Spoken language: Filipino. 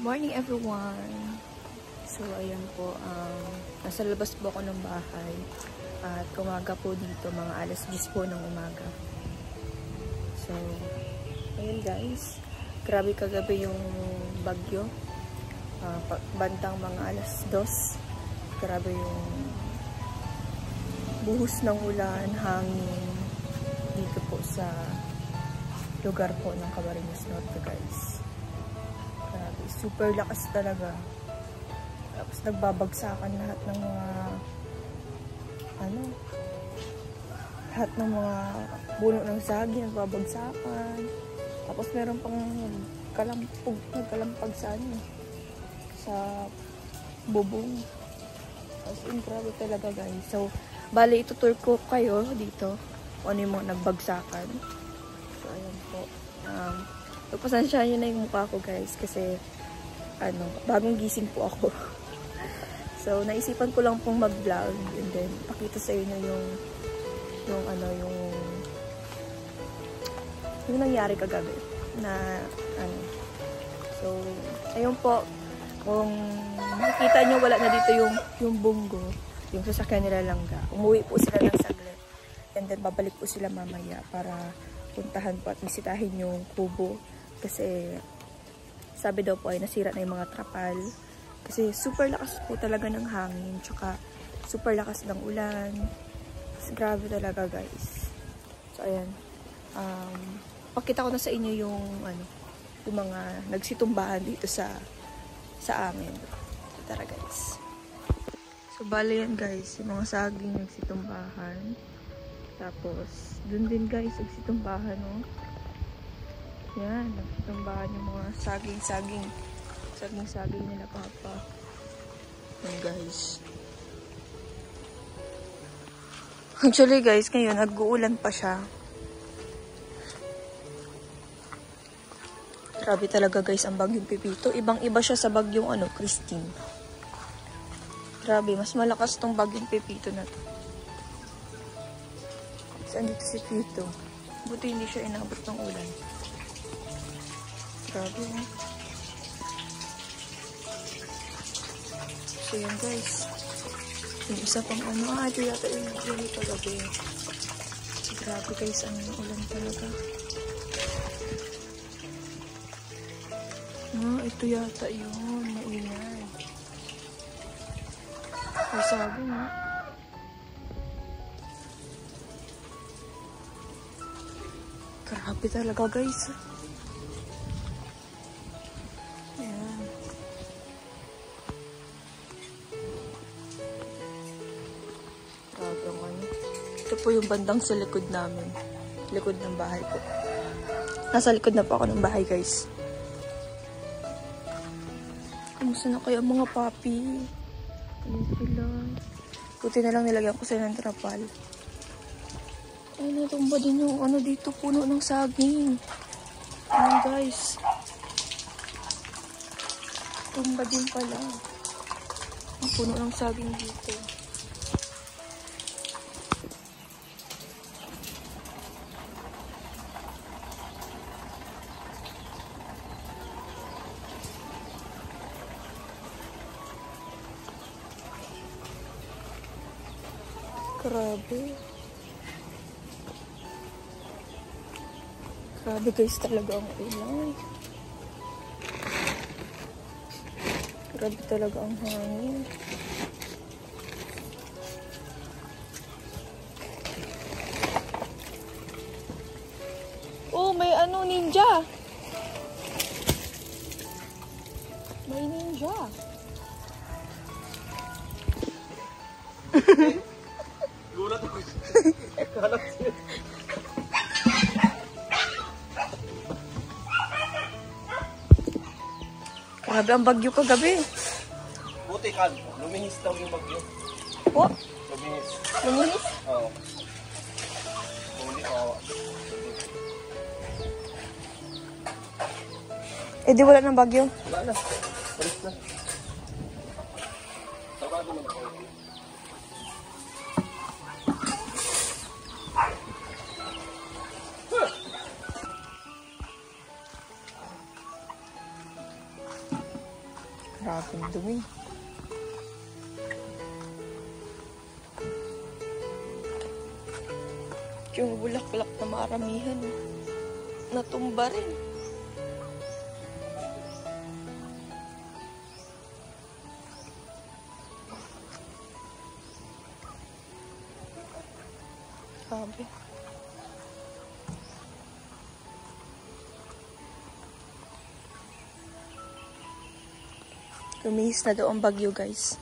Morning everyone! So ayan po, nasa labas po ako ng bahay at umaga po dito, mga alas 10 po ng umaga. So ayun guys, grabe kagabi yung bagyo, bandang mga alas 2, grabe yung buhos ng ulan, hangin dito po sa lugar po ng Camarines Norte guys. Grabe, super lakas talaga. Tapos nagbabagsakan lahat ng mga lahat ng mga puno ng saging nagbabagsakan. Tapos meron pang nagkalampag sa bubong. Tapos grabe talaga guys. So bali itutur ko kayo dito kung ano yung mga nagbagsakan. So ayan po. Pagpasensyahan nyo na yung mukha ko guys kasi bagong gising po ako. So naisipan ko lang pong mag-vlog and then pakita sa inyo yung nangyari kagabi na So ayun po, kung makikita nyo wala na dito yung bunggo, yung sasakyan nila langga. Umuwi po sila ng saglit and then babalik po sila mamaya para puntahan po at bisitahin yung kubo kasi sabi daw po ay nasira na yung mga trapal kasi super lakas po talaga ng hangin tsaka super lakas ng ulan. Grabe talaga guys. So ayan, pakita ko na sa inyo yung mga nagsitumbahan dito sa amin. Tara guys. So bali yan guys, yung mga saging nagsitumbahan. Tapos dun din guys nagsitumbahan yan, nagsitumbahan yung mga saging nila papa. Yan guys. Actually guys, ngayon nag-uulan pa siya. Grabe talaga guys ang bagyong Pipito. Ibang-iba siya sa bagyong Christine. Grabe, mas malakas tong bagyong Pipito na to. Saan dito si Pito? Buti hindi siya inabot ng ulan. Grabe. So yan guys. Yung isa pang ito yata yung nag-ulan kagabi. Grabe guys, ang ulan talaga. Ito yata yun. Maingay. Ay, sabi nga. Grabe talaga guys. Ayan. Grabe ang Ito po yung bandang sa likod namin. Likod ng bahay po. Nasa likod na po ako ng bahay guys. Kamusta na kayo mga papi? Ano sila? Buti na lang nilagyan ko sila ng trapal. Ay, natumba din yung dito, puno ng saging. Ayan guys. Tumba din pala. Ang puno ng saging dito. Grabe. Grabe guys talaga ang ulan. Grabe talaga ang hangin. Oh, may ninja. May ninja. Gulat ako. Grabe ang bagyo kagabi. Buti kan, lumihis daw yung bagyo. Po? Lumihis. Lumihis? Oo. Di wala ng bagyo? Wala na. Palis na. Tawagin mo na ako. Grabe ang dumi. Yung bulaklak na maramihan, natumba rin. Grabe. Lumihis na daw ang bagyo, guys.